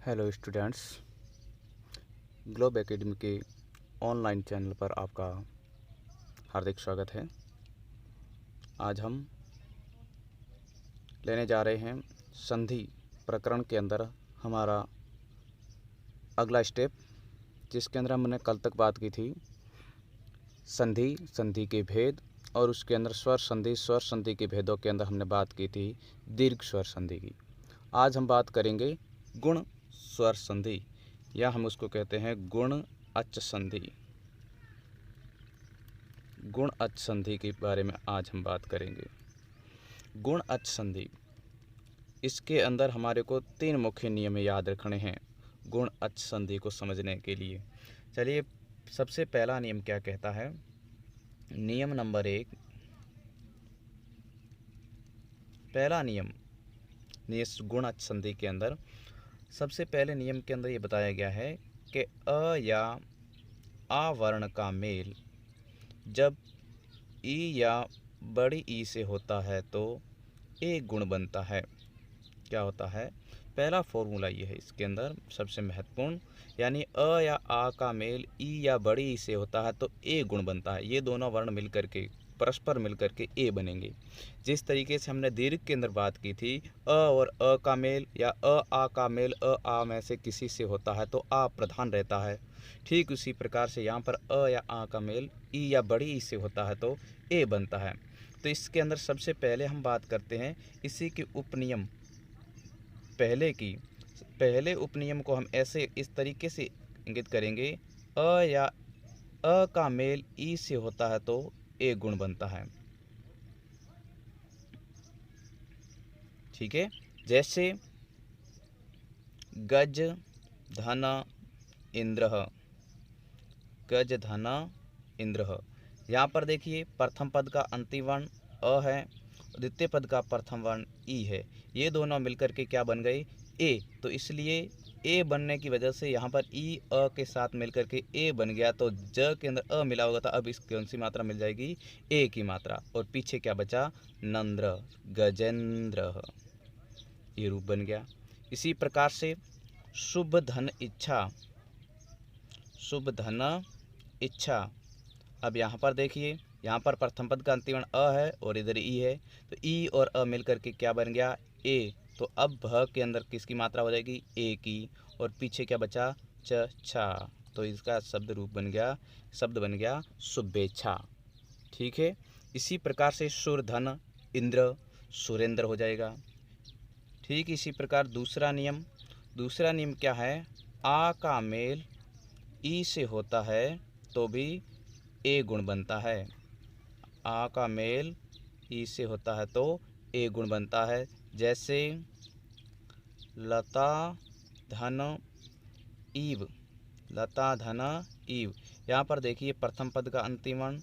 Hello students, globe academy के online channel पर आपका हार्दिक स्वागत है। आज हम लेने जा रहे हैं संधि प्रकरण के अंदर हमारा अगला स्टेप, जिसके अंदर हमने कल तक बात की थी संधि के भेद, और उसके अंदर स्वर संधि के भेदों के अंदर हमने बात की थी दीर्घ स्वर संधि की। आज हम बात करेंगे गुण स्वर संधि, या हम उसको कहते हैं गुण अच संधि। गुण अच संधि के बारे में आज हम बात करेंगे। गुण अच संधि, इसके अंदर हमारे को 3 मुख्य नियम याद रखने हैं गुण अच संधि को समझने के लिए। चलिए, सबसे पहला नियम क्या कहता है। नियम नंबर 1, पहला नियम गुण अच संधि के अंदर सबसे पहले नियम के अंदर ये बताया गया है कि अ या आ वर्ण का मेल जब ई या बड़ी ई से होता है तो एक गुण बनता है। क्या होता है? पहला फॉर्मूला ये है इसके अंदर सबसे महत्वपूर्ण, यानी अ या आ का मेल ई या बड़ी ई से होता है तो ए गुण बनता है। ये दोनों वर्ण मिलकर के परस्पर मिलकर के ए बनेंगे। जिस तरीके से हमने दीर्घ के अंदर बात की थी, अ और अ का मेल या अ आ का मेल अ आ में से किसी से होता है तो आ प्रधान रहता है। ठीक उसी प्रकार से यहाँ पर अ या आ का मेल ई या बड़ी ई से होता है तो ए बनता है। तो इसके अंदर सबसे पहले हम बात करते हैं इसी के उपनियम। पहले उपनियम को हम ऐसे इस तरीके से इंगित करेंगे, अ या अ का मेल ई से होता है तो ए गुण बनता है। ठीक है, जैसे गज धन इंद्र, गज धन इंद्र। यहाँ पर देखिए, प्रथम पद का अंतिम वर्ण अ है, द्वितीय पद का प्रथम वर्ण ई है। ये दोनों मिलकर के क्या बन गए? ए। तो इसलिए ए बनने की वजह से यहाँ पर ई अ के साथ मिलकर के ए बन गया, तो ज के अंदर अ मिला होगा था, अब इसकी कौन सी मात्रा मिल जाएगी? ए की मात्रा। और पीछे क्या बचा? नंद्र, गजेंद्र, ये रूप बन गया। इसी प्रकार से शुभ धन इच्छा, शुभ धन इच्छा। अब यहाँ पर देखिए, यहाँ पर प्रथम पद का अंतिम वर्ण अ है और इधर ई है, तो ई और अ मिलकर के क्या बन गया? ए। तो अब भ के अंदर किसकी मात्रा हो जाएगी? ए की। और पीछे क्या बचा? च छा। तो इसका शब्द बन गया शुभेच्छा। ठीक है, इसी प्रकार से सुर धन इंद्र, सुरेंद्र हो जाएगा। ठीक इसी प्रकार दूसरा नियम क्या है? आ का मेल ई से होता है तो भी ए गुण बनता है। आ का मेल ई से होता है तो ए गुण बनता है। जैसे लता धन ईव, लता धन ईव। यहाँ पर देखिए, प्रथम पद का अंतिम वर्ण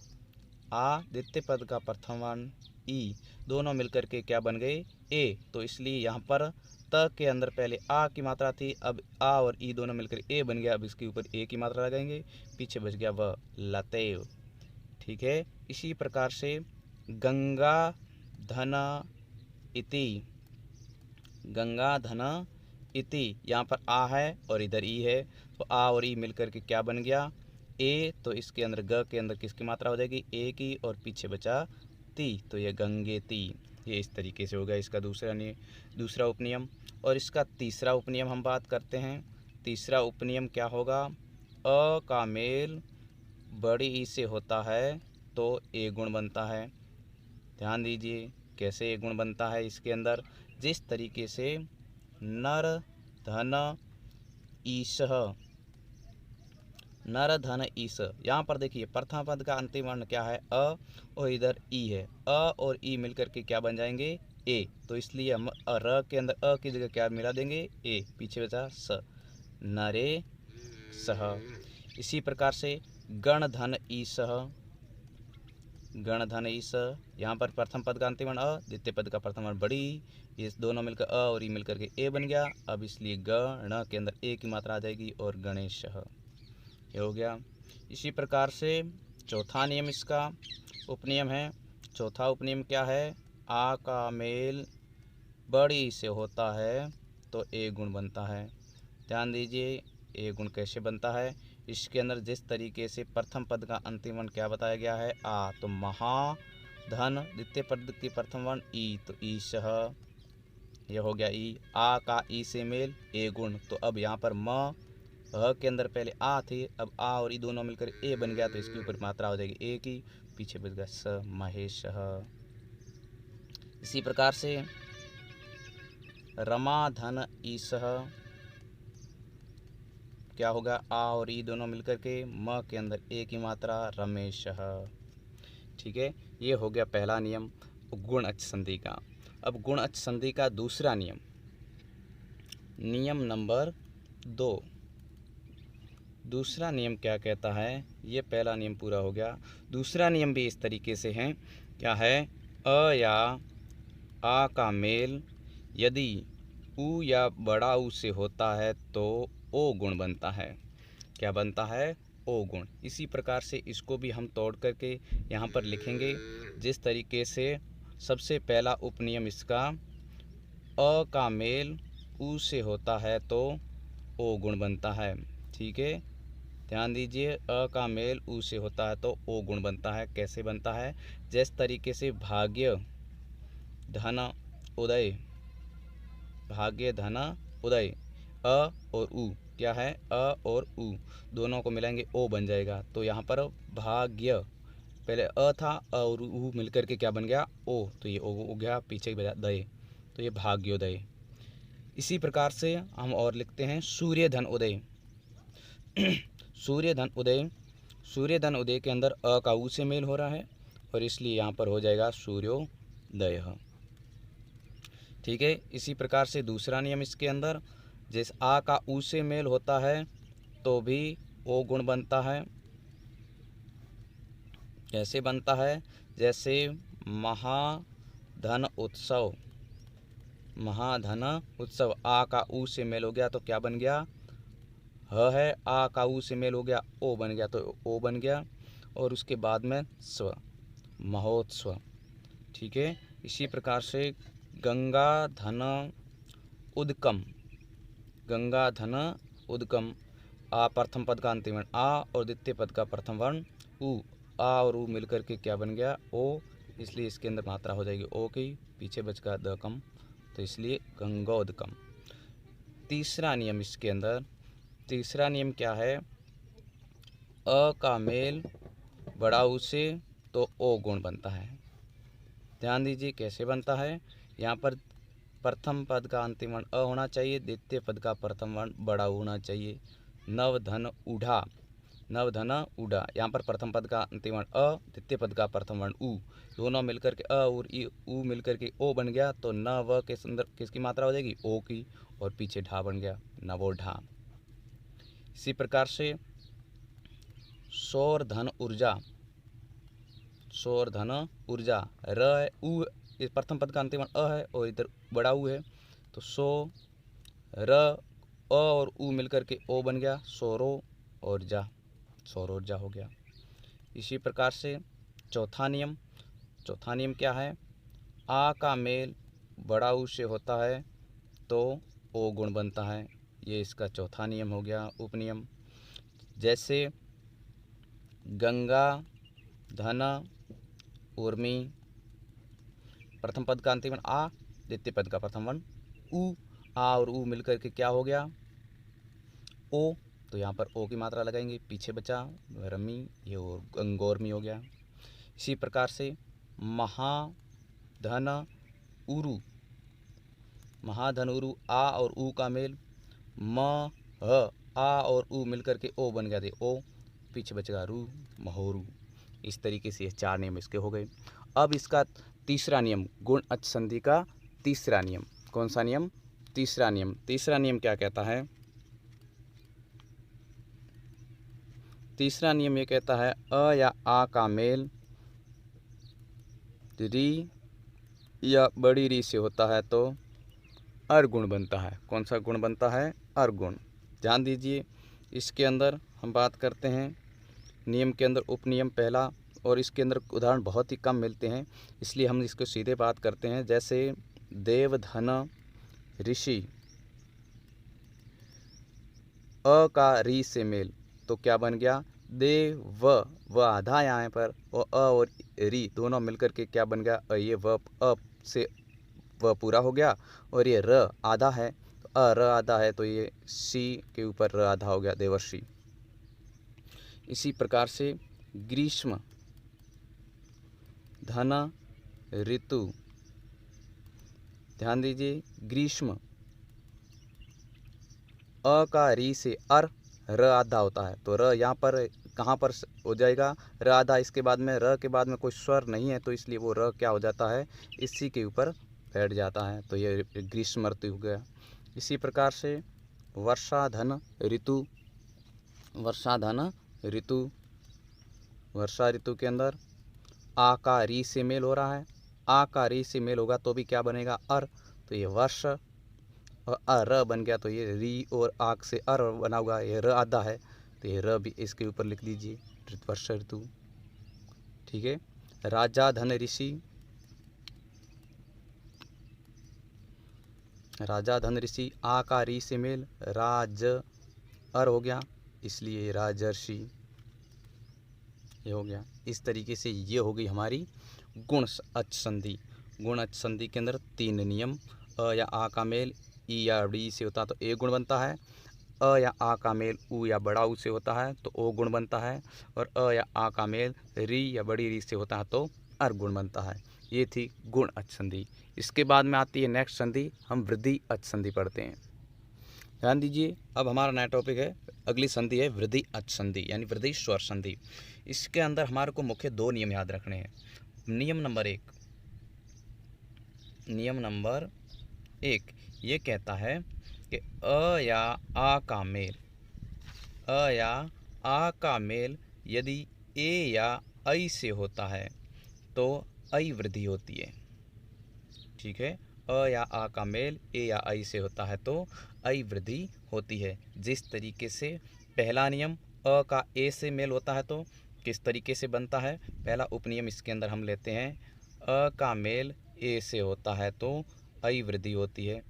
आ, द्वितीय पद का प्रथम वर्ण ई, दोनों मिलकर के क्या बन गए? ए। तो इसलिए यहाँ पर त के अंदर पहले आ की मात्रा थी, अब आ और ई दोनों मिलकर ए बन गया। अब इसके ऊपर ए की मात्रा लगाएंगे, पीछे बच गया व लतेव। ठीक है, इसी प्रकार से गंगा धन इति, गंगा धन इति। यहाँ पर आ है और इधर ई है, तो आ और ई मिलकर के क्या बन गया? ए। तो इसके अंदर ग के अंदर किसकी मात्रा हो जाएगी? ए की, और पीछे बचा ती, तो ये गंगेती। ये इस तरीके से होगा इसका दूसरा उपनियम। और इसका तीसरा उपनियम हम बात करते हैं। तीसरा उपनियम क्या होगा? अ का मेल बड़ी ई से होता है तो ए गुण बनता है। ध्यान दीजिए कैसे ए गुण बनता है इसके अंदर। जिस तरीके से नर धन ईशः, नर धन ईश। यहाँ पर देखिए, प्रथम पद का अंतिम वर्ण क्या है? अ, और इधर ई है। अ और ई मिलकर के क्या बन जाएंगे? ए। तो इसलिए हम र के अंदर अ की जगह क्या मिला देंगे? ए। पीछे बचा स, नरे सह। इसी प्रकार से गण धन ईशः, गण धन ईश। यहाँ पर प्रथम पद का अंतिम वर्ण अ, द्वितीय पद का प्रथम वर्ण बड़ी, ये दोनों मिलकर अ और ई मिलकर के ए बन गया। अब इसलिए गण के अंदर ए की मात्रा आ जाएगी और गणेश, ये हो गया। इसी प्रकार से चौथा नियम इसका उपनियम है। चौथा उपनियम क्या है? आ का मेल बड़ी से होता है तो ए गुण बनता है। ध्यान दीजिए ए गुण कैसे बनता है। इसके अंदर जिस तरीके से प्रथम पद का अंतिम वर्ण क्या बताया गया है आ, तो महा धन, द्वितीय पद की प्रथम वर्ण ई, तो ईशः, यह हो गया ई। आ का ई से मेल ए गुण, तो अब यहाँ पर म ह के अंदर पहले आ थी, अब आ और ई दोनों मिलकर ए बन गया, तो इसके ऊपर मात्रा हो जाएगी ए की, पीछे बच गया स महेशः। इसी प्रकार से रमा धन ईशः, क्या होगा आ और ई दोनों मिलकर के म के अंदर ए की मात्रा रमेशः। ठीक है, ये हो गया पहला नियम गुण अच संधि का। अब गुण अच संधि का दूसरा नियम, नियम नंबर 2। दूसरा नियम क्या कहता है, ये पहला नियम पूरा हो गया। दूसरा नियम भी इस तरीके से है, क्या है, अ या आ का मेल यदि उ या बड़ा उ से होता है तो ओ गुण बनता है। क्या बनता है, ओ गुण। इसी प्रकार से इसको भी हम तोड़ करके यहाँ पर लिखेंगे, जिस तरीके से सबसे पहला उपनियम इसका, अ का मेल उ से होता है तो ओ गुण बनता है। ठीक है, ध्यान दीजिए, अ का मेल उ से होता है तो ओ गुण बनता है। कैसे बनता है, जिस तरीके से भाग्य धन उदय, भाग्य धन उदय, अ और उ क्या है, अ और उ दोनों को मिलाएंगे ओ बन जाएगा। तो यहाँ पर भाग्य, पहले अ था, अ और उ मिलकर के क्या बन गया ओ, तो ये ओ हो गया, पीछे दय, तो ये भाग्योदय। इसी प्रकार से हम और लिखते हैं सूर्य धन उदय। सूर्य धन उदय, सूर्य धन उदय के अंदर अ का उ से मेल हो रहा है और इसलिए यहाँ पर हो जाएगा सूर्योदय। ठीक है, इसी प्रकार से दूसरा नियम इसके अंदर, जिस आ का उ से मेल होता है तो भी ओ गुण बनता है। कैसे बनता है, जैसे महाधन उत्सव, महाधन उत्सव, आ का उ से मेल हो गया तो क्या बन गया, ह है, आ का उ से मेल हो गया ओ बन गया, तो ओ बन गया, और उसके बाद में स्व, महोत्सव। ठीक है, इसी प्रकार से गंगा धन उदकम, गंगा धन उदकम, आ प्रथम पद का अंतिम वर्ण आ और द्वितीय पद का प्रथम वर्ण उ, आ और उ मिलकर के क्या बन गया ओ, इसलिए इसके अंदर मात्रा हो जाएगी ओ की, पीछे बच गया दकम, तो इसलिए गंगोदकम। तीसरा नियम इसके अंदर, तीसरा नियम क्या है, अ का मेल बड़ा उ से तो ओ गुण बनता है। ध्यान दीजिए कैसे बनता है, यहाँ पर प्रथम पद का अंतिम वर्ण अ होना चाहिए, द्वितीय पद का प्रथम वर्ण बड़ा होना चाहिए। नवधन ऊढ़ा, नवधन ऊढ़ा, यहाँ पर प्रथम पद का अंतिम वर्ण अ, द्वितीय पद का प्रथम वर्ण उ, दोनों मिलकर के अ और ई उ मिलकर के ओ बन गया, तो न व के अंदर किसकी मात्रा हो जाएगी ओ की, और पीछे ढा बन गया नवोढ़ा। इसी प्रकार से सौर धन ऊर्जा, सौर धन ऊर्जा, र है उ, इस प्रथम पद का अंतिम वर्ण अ है और इधर बड़ा उ है, तो सो र अ और उ मिलकर के ओ बन गया सौरो ऊर्जा, सौरोर्जा हो गया। इसी प्रकार से चौथा नियम, चौथा नियम क्या है, आ का मेल बड़ा उ से होता है तो ओ गुण बनता है। ये इसका चौथा नियम हो गया, उपनियम। जैसे गंगा धन उर्मी, प्रथम पद का अंतिम वर्ण आ, द्वितीय पद का प्रथम वर्ण उ, आ और उ मिलकर के क्या हो गया ओ, तो यहाँ पर ओ की मात्रा लगाएंगे, पीछे बचा रमी, ये गंगोर्मी हो गया। इसी प्रकार से महाधन उरु, महाधन उरु, आ और उ का मेल, म ह, आ और उ मिलकर के ओ बन गया थे ओ, पीछे बचेगा रू, महोरू। इस तरीके से ये चार नियम इसके हो गए। अब इसका तीसरा नियम, गुण अच संधि का तीसरा नियम, कौन सा नियम, तीसरा नियम। तीसरा नियम क्या कहता है, तीसरा नियम ये कहता है अ या आ का मेल री या बड़ी री से होता है तो अर गुण बनता है। कौन सा गुण बनता है, अर गुण। ध्यान दीजिए, इसके अंदर हम बात करते हैं नियम के अंदर उपनियम पहला, और इसके अंदर उदाहरण बहुत ही कम मिलते हैं, इसलिए हम इसको सीधे बात करते हैं। जैसे देवधन ऋषि, अ का री से मेल, तो क्या बन गया दे व आधा यहाँ पर, और अ और री दोनों मिलकर के क्या बन गया, ये व अ से व पूरा हो गया, और ये र आधा है तो र आधा है, तो ये सी के ऊपर र आधा हो गया, देवर्षि। इसी प्रकार से ग्रीष्म धन ऋतु, ध्यान दीजिए ग्रीष्म अ का री से अर र आधा होता है, तो र यहाँ पर कहाँ पर हो जाएगा, र आधा, इसके बाद में र के बाद में कोई स्वर नहीं है, तो इसलिए वो र क्या हो जाता है, इसी के ऊपर बैठ जाता है, तो ये ग्रीष्म ऋतु हो गया। इसी प्रकार से वर्षा धन ऋतु, वर्षा धन ऋतु, वर्षा ऋतु के अंदर आ का री से मेल हो रहा है, आ का री से मेल होगा तो भी क्या बनेगा अर, तो ये वर्ष, और र बन गया, तो ये री और आग से अर बना हुआ, ये र आधा है, तो ये र भी इसके ऊपर लिख दीजिए, वर्षा ऋतु। ठीक है। राजा धन ऋषि, राजा धन ऋषि आ का री से मेल, राज अर हो गया, इसलिए राजर्षि, ये हो गया। इस तरीके से ये हो गई हमारी गुण अच संधि। गुण अच संधि के अंदर 3 नियम, अ या आ का मेल ई या डी से होता है तो ए गुण बनता है, अ या आ का मेल ऊ या बड़ा ऊ से होता है तो ओ गुण बनता है, और अ या आ का मेल री या बड़ी री से होता है तो अर गुण बनता है। ये थी गुण अच संधि। इसके बाद में आती है नेक्स्ट संधि, हम वृद्धि अच संधि पढ़ते हैं। ध्यान दीजिए, अब हमारा नया टॉपिक है, अगली संधि है वृद्धि अच संधि यानी वृद्धि स्वर संधि। इसके अंदर हमारे को मुख्य 2 नियम याद रखने हैं। नियम नंबर 1 ये कहता है कि अ या आ का मेल, अ या आ का मेल यदि ए या ऐ से होता है तो ऐ वृद्धि होती है। ठीक है, अ या आ का मेल ए या ऐ से होता है तो ऐ वृद्धि होती है। जिस तरीके से पहला नियम अ का ए से मेल होता है तो किस तरीके से बनता है, पहला उपनियम इसके अंदर हम लेते हैं, अ का मेल ए से होता है तो ऐ वृद्धि होती है।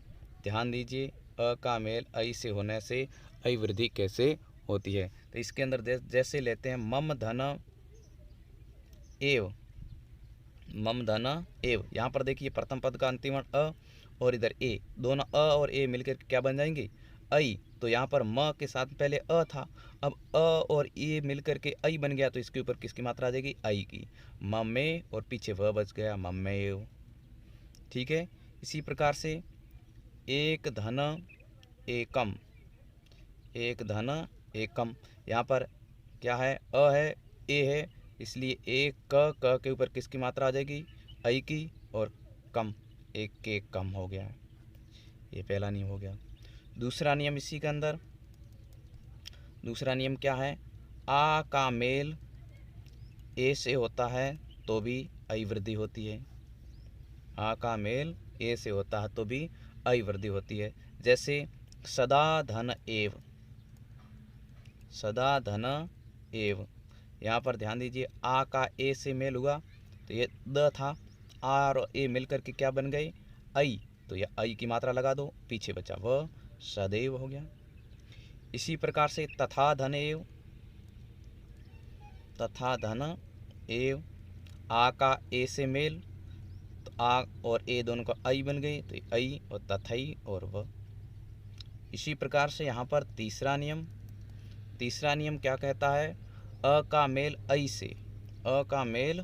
ध्यान दीजिए, अ का मेल ऐ से होने से ऐ वृद्धि कैसे होती है, तो इसके अंदर जैसे लेते हैं मम धन एव, मम धन एव, यहाँ पर देखिए प्रथम पद का अंतिम वर्ण अ और इधर ए, दोनों अ और ए मिलकर क्या बन जाएंगे ऐ, तो यहाँ पर म के साथ पहले अ था, अब अ और ए मिलकर के ऐ बन गया, तो इसके ऊपर किसकी मात्रा आ जाएगी ऐ की, मम्मे और पीछे व बच गया मम्मेव। ठीक है। इसी प्रकार से एक धन एकम, एक धन एकम, यहाँ पर क्या है अ है ए है, इसलिए एक क के ऊपर किसकी मात्रा आ जाएगी ऐ की, और कम एक के कम हो गया। ये पहला नियम हो गया। दूसरा नियम इसी के अंदर, दूसरा नियम क्या है, आ का मेल ए से होता है तो भी ऐ वृद्धि होती है, आ का मेल ए से होता है तो भी ऐ वृद्धि होती है। जैसे सदा धन एव, सदा धन एव, यहाँ पर ध्यान दीजिए आ का ए से मेल हुआ तो ये द था, आ और ए मिलकर के क्या बन गए ऐ, तो ये ऐ की मात्रा लगा दो, पीछे बचा वह सदैव हो गया। इसी प्रकार से तथा धन एव, तथा धन एव, आ का ए से मेल तो आ और ए दोनों का ऐ बन गई तो ऐ और तथई और व। इसी प्रकार से यहाँ पर तीसरा नियम, तीसरा नियम क्या कहता है, अ का मेल ऐ से, अ का मेल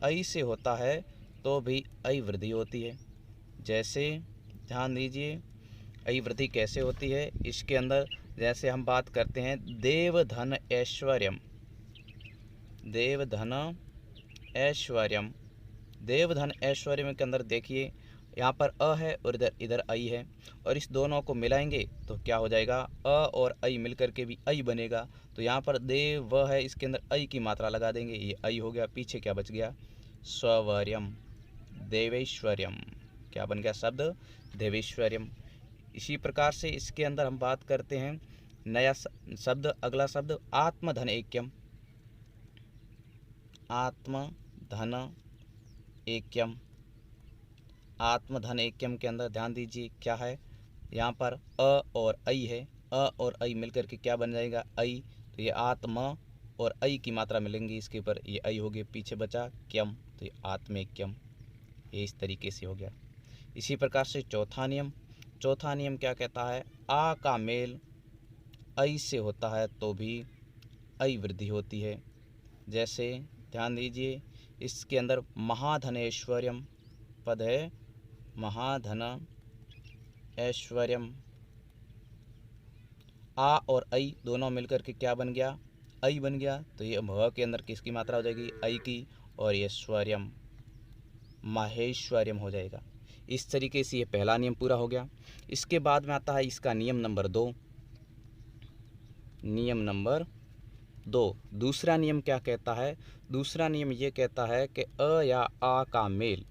ऐ से होता है तो भी ऐ वृद्धि होती है। जैसे ध्यान दीजिए ऐ वृद्धि कैसे होती है, इसके अंदर जैसे हम बात करते हैं देव धन ऐश्वर्यम, देव धन ऐश्वर्यम, देव धन ऐश्वर्यम के अंदर देखिए यहाँ पर अ है और इधर इधर ऐ है, और इस दोनों को मिलाएंगे तो क्या हो जाएगा अ और ऐ मिलकर के भी ऐ बनेगा, तो यहाँ पर देव व है, इसके अंदर ऐ की मात्रा लगा देंगे, ये ऐ हो गया, पीछे क्या बच गया स्ववर्यम, देवेश्वर्यम, क्या बन गया शब्द देवेश्वर्यम। इसी प्रकार से इसके अंदर हम बात करते हैं नया शब्द, अगला शब्द आत्मधन ऐक्यम, आत्मधन ऐक्यम, आत्मधन ऐक्यम के अंदर ध्यान दीजिए क्या है, यहाँ पर अ और ऐ है और ऐ मिल करके क्या बन जाएगा, ऐ। तो ये आत्मा और ऐ की मात्रा मिलेंगी इसके ऊपर, ये ऐ हो गया, पीछे बचा क्यम, तो ये आत्मेक्यम। ये इस तरीके से हो गया। इसी प्रकार से चौथा नियम क्या कहता है, आ का मेल ऐ से होता है तो भी ऐ वृद्धि होती है। जैसे ध्यान दीजिए, इसके अंदर महाधनेश्वर्यम पद है, महाधन ऐश्वर्यम, आ और ऐ दोनों मिलकर के क्या बन गया, ऐ बन गया। तो ये भ के अंदर किसकी मात्रा हो जाएगी, ऐ की, और ये स्वरम माहेश्वर्यम हो जाएगा। इस तरीके से ये पहला नियम पूरा हो गया। इसके बाद में आता है इसका नियम नंबर 2। नियम नंबर 2, दूसरा नियम क्या कहता है, दूसरा नियम ये कहता है कि अ या आ का मेल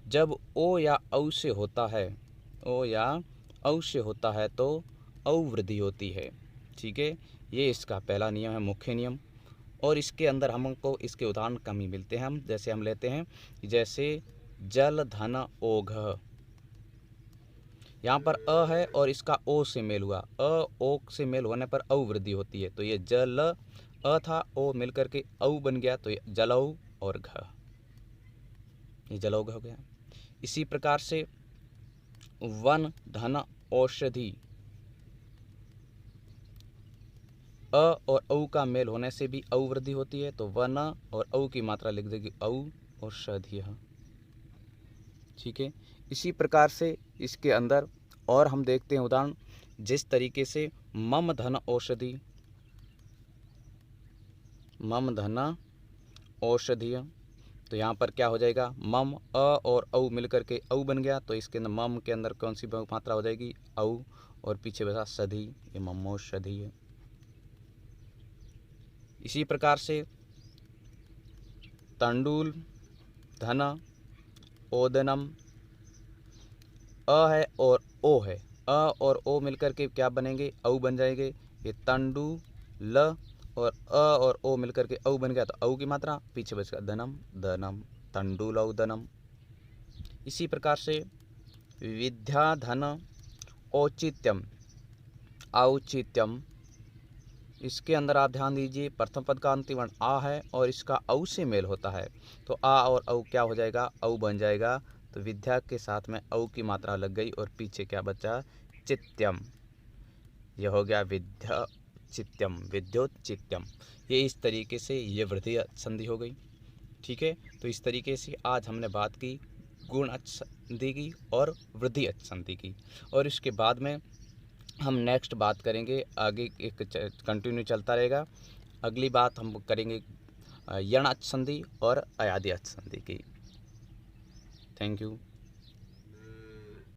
जब ओ या औ से होता है, ओ या औ से होता है तो औ वृद्धि होती है। ठीक है, ये इसका पहला नियम है, मुख्य नियम। और इसके अंदर हमको इसके उदाहरण कम ही मिलते हैं। हम जैसे हम लेते हैं, जैसे जल धन ओघ, यहाँ पर अ है और इसका ओ से मेल हुआ, अ ओ से मेल होने पर औ वृद्धि होती है। तो ये जल अ था, ओ मिल करके औ बन गया, तो ये जलौ और घ, ये जलौघ हो गया। इसी प्रकार से वन धन औषधि, अ और औ का मेल होने से भी औ वृद्धि होती है। तो वन और औ की मात्रा लिख देगी औ और षधि। ठीक है, इसी प्रकार से इसके अंदर और हम देखते हैं उदाहरण, जिस तरीके से मम धन औषधि, मम धन औषधि, तो यहाँ पर क्या हो जाएगा, मम अ और औ मिलकर के औ बन गया। तो इसके अंदर मम के अंदर कौन सी मात्रा हो जाएगी, औ, और पीछे बचा सधि, ये ममोषधि है। इसी प्रकार से तंडुल धन ओदनम, अ है और ओ है, अ और ओ मिलकर के क्या बनेंगे, औ बन जाएंगे। ये तंडु ल और अ और ओ मिलकर के औ बन गया, तो औ की मात्रा पीछे बच गया धनम, धनम, तंडुलौ धनम। इसी प्रकार से विद्या धन औचित्यम, औचित्यम, इसके अंदर आप ध्यान दीजिए, प्रथम पद का अंतिम वर्ण आ है और इसका औ से मेल होता है, तो आ और औ क्या हो जाएगा, औ बन जाएगा। तो विद्या के साथ में औ की मात्रा लग गई और पीछे क्या बचा, चित्यम, यह हो गया विद्या चित्यम, विद्योच्चित्यम। ये इस तरीके से ये वृद्धि संधि हो गई। ठीक है, तो इस तरीके से आज हमने बात की गुण संधि की और वृद्धि संधि की, और इसके बाद में हम नेक्स्ट बात करेंगे, आगे एक कंटिन्यू चलता रहेगा। अगली बात हम करेंगे यण संधि और अयादि संधि की। Thank you.